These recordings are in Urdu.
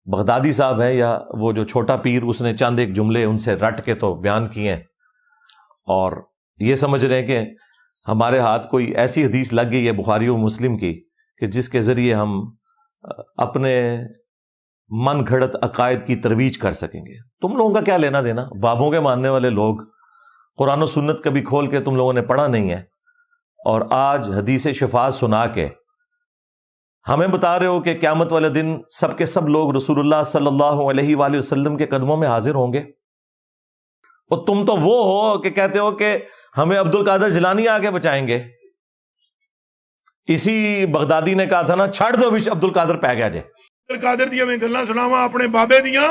بغدادی صاحب ہیں یا وہ جو چھوٹا پیر، اس نے چند ایک جملے ان سے رٹ کے تو بیان کیے ہیں، اور یہ سمجھ رہے ہیں کہ ہمارے ہاتھ کوئی ایسی حدیث لگ گئی ہے بخاری و مسلم کی کہ جس کے ذریعے ہم اپنے من گھڑت عقائد کی ترویج کر سکیں گے۔ تم لوگوں کا کیا لینا دینا؟ بابوں کے ماننے والے لوگ قرآن و سنت کبھی کھول کے تم لوگوں نے پڑھا نہیں ہے، اور آج حدیث شفاعت سنا کے ہمیں بتا رہے ہو کہ قیامت والے دن سب کے سب لوگ رسول اللہ صلی اللہ علیہ وآلہ وسلم کے قدموں میں حاضر ہوں گے، اور تم تو وہ ہو کہ کہتے ہو کہ ہمیں عبد القادر جیلانی آگے بچائیں گے۔ اسی بغدادی نے کہا تھا نا، چھڑ دو وچ عبد القادر پہ گیا جے۔ عبد القادر دیا میں گلاں سناواں اپنے بابے دیاں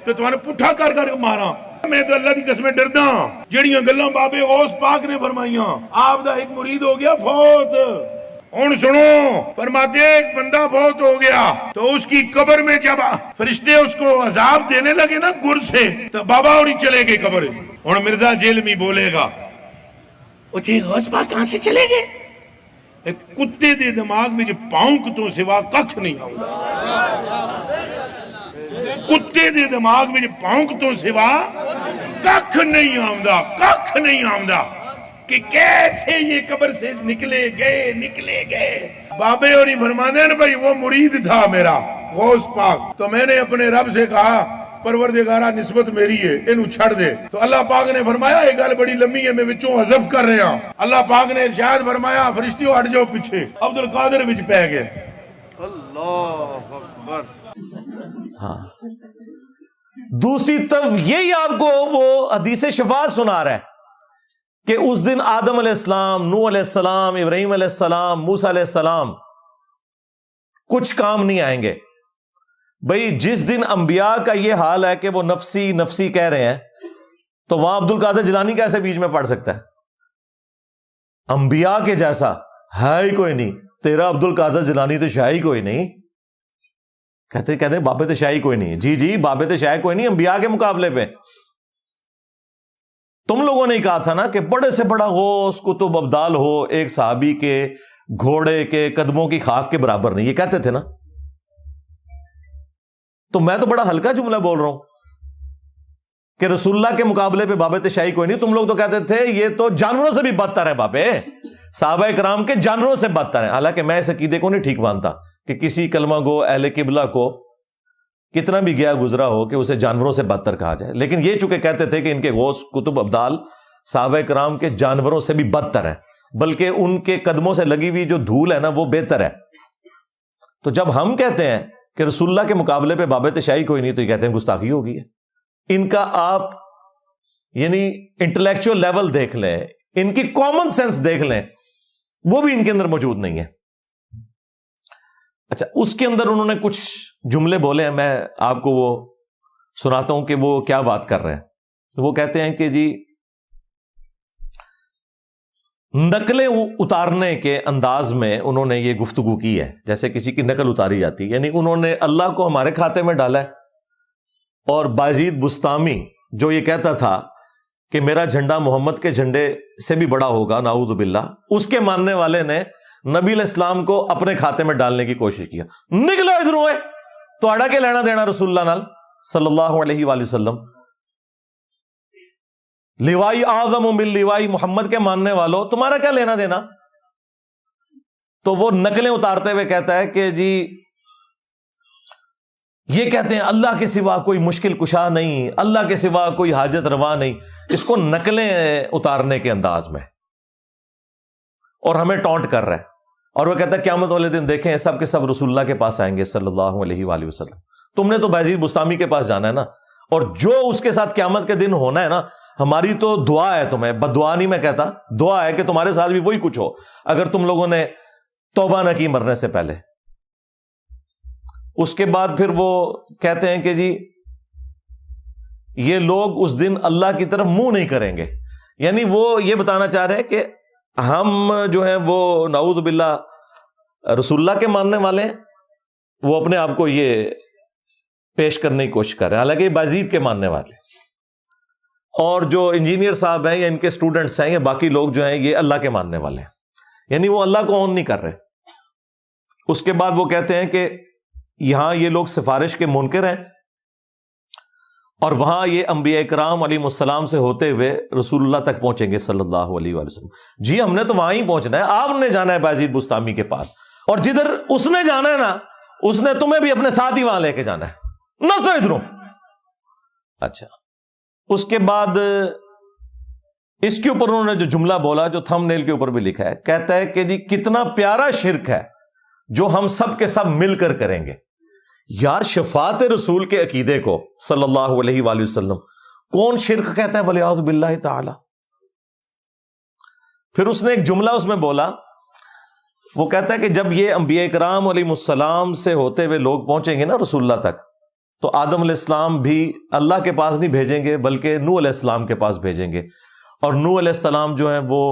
تے تمہارے پٹھا کر کر ماراں۔ میں تو اللہ دی قسمیں ڈردا ہاں، جڑیاں گلاں بابے غوث پاک نے فرمائیاں۔ آپ دا ایک مرید ہو گیا فوت، ہن سنو، فرماتے ایک بندہ فوت ہو گیا تو اس کی قبر میں جب فرشتے اس کو عذاب دینے لگے نا گر سے، تو بابا اور چلے گئے قبر۔ ہن مرزا جیلمی بولے گا، وہ جی غوث پاک کہاں سے چلے گئے؟ ایک کتے دے دماغ میں جو پاؤنک تو سوا ککھ نہیں آؤں، کتے دے دماغ میں جو پاؤنک تو سوا ککھ نہیں آؤں، ککھ نہیں آؤں کہ کیسے یہ قبر سے نکلے گئے۔ بابے اور ہی فرمانے ہیں بھائی وہ مرید تھا میرا غوث پاک، تو میں نے اپنے رب سے کہا پروردگارہ نسبت میری ہے، انہوں چھڑ دے۔ تو اللہ پاک نے فرمایا یہ گل بڑی لمبی ہے، میں وچوں حذف کر رہا ہوں۔ اللہ پاک نے ارشاد فرمایا فرشتیوں ہٹ جاؤ پیچھے، عبد القادر وچ پہ گئے۔ اللہ اکبر۔ ہاں، دوسری طرف یہی آپ کو وہ حدیث شفاعت سنا رہا ہے کہ اس دن آدم علیہ السلام، نوح علیہ السلام، ابراہیم علیہ السلام، موسیٰ علیہ السلام کچھ کام نہیں آئیں گے۔ بھئی جس دن انبیاء کا یہ حال ہے کہ وہ نفسی نفسی کہہ رہے ہیں، تو وہاں عبد القادر جیلانی کیسے بیچ میں پڑ سکتا ہے؟ انبیاء کے جیسا ہے ہی کوئی نہیں، تیرا عبد القادر جیلانی تو شاہی کوئی نہیں۔ کہتے بابے تو شاہی کوئی نہیں، جی بابے تو شاہی کوئی نہیں انبیاء کے مقابلے پہ۔ تم لوگوں نے کہا تھا نا کہ بڑے سے بڑا غوث کتب ابدال ہو ایک صحابی کے گھوڑے کے قدموں کی خاک کے برابر نہیں، یہ کہتے تھے نا۔ تو میں تو بڑا ہلکا جملہ بول رہا ہوں کہ رسول اللہ کے مقابلے پہ بابے تشائی کوئی نہیں۔ تم لوگ تو کہتے تھے یہ تو جانوروں سے بھی بدتر ہے بابے، صحابہ کرام کے جانوروں سے بدتر ہیں۔ حالانکہ میں اس عقیدے کو نہیں ٹھیک مانتا کہ کسی کلمہ گو اہل قبلہ کو کتنا بھی گیا گزرا ہو کہ اسے جانوروں سے بدتر کہا جائے، لیکن یہ چونکہ کہتے تھے کہ ان کے غوث کتب ابدال صحابہ کرام کے جانوروں سے بھی بدتر ہیں، بلکہ ان کے قدموں سے لگی ہوئی جو دھول ہے نا وہ بہتر ہے۔ تو جب ہم کہتے ہیں کہ رسول اللہ کے مقابلے پہ باب تشائی کوئی نہیں، تو یہ کہتے ہیں گستاخی ہو گئی ہے۔ ان کا آپ یعنی انٹلیکچوئل لیول دیکھ لیں، ان کی کامن سینس دیکھ لیں، وہ بھی ان کے اندر موجود نہیں ہے۔ اچھا، اس کے اندر انہوں نے کچھ جملے بولے ہیں، میں آپ کو وہ سناتا ہوں کہ وہ کیا بات کر رہے ہیں۔ وہ کہتے ہیں کہ جی نقلیں اتارنے کے انداز میں انہوں نے یہ گفتگو کی ہے، جیسے کسی کی نقل اتاری جاتی، یعنی انہوں نے اللہ کو ہمارے کھاتے میں ڈالا ہے۔ اور بازید بستامی جو یہ کہتا تھا کہ میرا جھنڈا محمد کے جھنڈے سے بھی بڑا ہوگا، نعوذ باللہ، اس کے ماننے والے نے نبی علیہ السلام کو اپنے کھاتے میں ڈالنے کی کوشش کیا۔ نکلو ادھروں ہے تو اڑا کے لینا دینا رسول اللہ نال صلی اللہ علیہ وآلہ وسلم۔ لیوائی اعظم من لیوائی محمد کے ماننے والوں، تمہارا کیا لینا دینا؟ تو وہ نقلیں اتارتے ہوئے کہتا ہے کہ جی یہ کہتے ہیں اللہ کے سوا کوئی مشکل کشا نہیں، اللہ کے سوا کوئی حاجت روا نہیں، اس کو نقلیں اتارنے کے انداز میں، اور ہمیں ٹونٹ کر رہا ہے۔ اور وہ کہتا ہے قیامت والے دن دیکھیں سب کے سب رسول اللہ کے پاس آئیں گے صلی اللہ علیہ وآلہ وسلم۔ تم نے تو بازید بستامی کے پاس جانا ہے نا، اور جو اس کے ساتھ قیامت کے دن ہونا ہے نا، ہماری تو دعا ہے تمہیں، بد دعا نہیں میں کہتا، دعا ہے کہ تمہارے ساتھ بھی وہی کچھ ہو اگر تم لوگوں نے توبہ نہ کی مرنے سے پہلے۔ اس کے بعد پھر وہ کہتے ہیں کہ جی یہ لوگ اس دن اللہ کی طرف منہ نہیں کریں گے، یعنی وہ یہ بتانا چاہ رہے ہیں کہ ہم جو ہیں وہ نعوذ باللہ رسول اللہ کے ماننے والے ہیں، وہ اپنے آپ کو یہ پیش کرنے کی کوشش کر رہے ہیں، حالانکہ یہ بازید کے ماننے والے، اور جو انجینئر صاحب ہیں یا ان کے اسٹوڈنٹس ہیں یا باقی لوگ جو ہیں یہ اللہ کے ماننے والے ہیں، یعنی وہ اللہ کو اون نہیں کر رہے۔ اس کے بعد وہ کہتے ہیں کہ یہاں یہ لوگ سفارش کے منکر ہیں، اور وہاں یہ انبیاء کرام علیہ السلام سے ہوتے ہوئے رسول اللہ تک پہنچیں گے صلی اللہ علیہ وآلہ وسلم. جی ہم نے تو وہاں ہی پہنچنا ہے، آپ نے جانا ہے بایزید بستامی کے پاس، اور جدھر اس نے جانا ہے نا اس نے تمہیں بھی اپنے ساتھ ہی وہاں لے کے جانا ہے، نہ سو ادھروں. اچھا، اس کے بعد اس کے اوپر انہوں نے جو جملہ بولا جو تھم نیل کے اوپر بھی لکھا ہے، کہتا ہے کہ جی کتنا پیارا شرک ہے جو ہم سب کے سب مل کر کریں گے. یار شفاعت رسول کے عقیدے کو صلی اللہ علیہ وآلہ وسلم کون شرک کہتا ہے ولیعوذ باللہ تعالی. پھر اس نے ایک جملہ اس میں بولا، وہ کہتا ہے کہ جب یہ انبیاء کرام علیہ السلام سے ہوتے ہوئے لوگ پہنچیں گے نا رسول اللہ تک، تو آدم علیہ السلام بھی اللہ کے پاس نہیں بھیجیں گے بلکہ نوح علیہ السلام کے پاس بھیجیں گے، اور نوح علیہ السلام جو ہیں وہ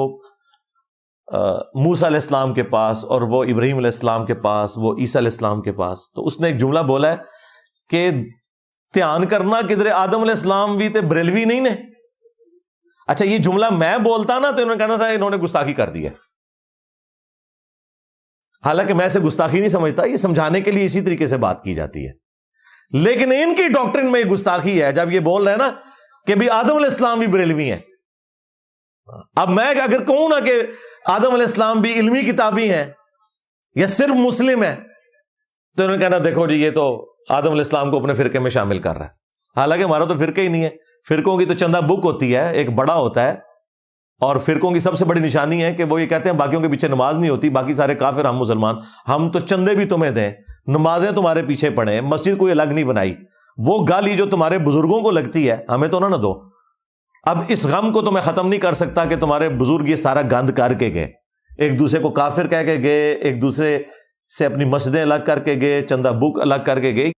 موسیٰ علیہ السلام کے پاس، اور وہ ابراہیم علیہ السلام کے پاس، وہ عیسیٰ علیہ السلام کے پاس. تو اس نے ایک جملہ بولا ہے کہ دھیان کرنا کدھر آدم علیہ السلام بھی تے بریلوی نہیں نے. اچھا یہ جملہ میں بولتا نا تو انہوں نے کہنا تھا انہوں نے گستاخی کر دی ہے، حالانکہ میں اسے گستاخی نہیں سمجھتا، یہ سمجھانے کے لیے اسی طریقے سے بات کی جاتی ہے. لیکن ان کی ڈاکٹرن میں یہ گستاخی ہے جب یہ بول رہے ہیں نا کہ بھی آدم علیہ السلام بھی بریلوی ہیں. اب میں اگر کہوں نا کہ آدم علیہ السلام بھی علمی کتابی ہیں یا صرف مسلم ہیں تو انہوں نے کہنا دیکھو جی یہ تو آدم علیہ السلام کو اپنے فرقے میں شامل کر رہا ہے، حالانکہ ہمارا تو فرقہ ہی نہیں ہے. فرقوں کی تو چندہ بک ہوتی ہے، ایک بڑا ہوتا ہے، اور فرقوں کی سب سے بڑی نشانی ہے کہ وہ یہ کہتے ہیں باقیوں کے پیچھے نماز نہیں ہوتی، باقی سارے کافر ہم مسلمان، ہم تو چندے بھی تمہیں دیں، نمازیں تمہارے پیچھے پڑھیں، مسجد کوئی الگ نہیں بنائی، وہ گالی جو تمہارے بزرگوں کو لگتی ہے ہمیں تو نہ دو. اب اس غم کو تو میں ختم نہیں کر سکتا کہ تمہارے بزرگ یہ سارا گند کر کے گئے، ایک دوسرے کو کافر کہہ کے گئے، ایک دوسرے سے اپنی مسجدیں الگ کر کے گئے، چندہ بک الگ کر کے گئے.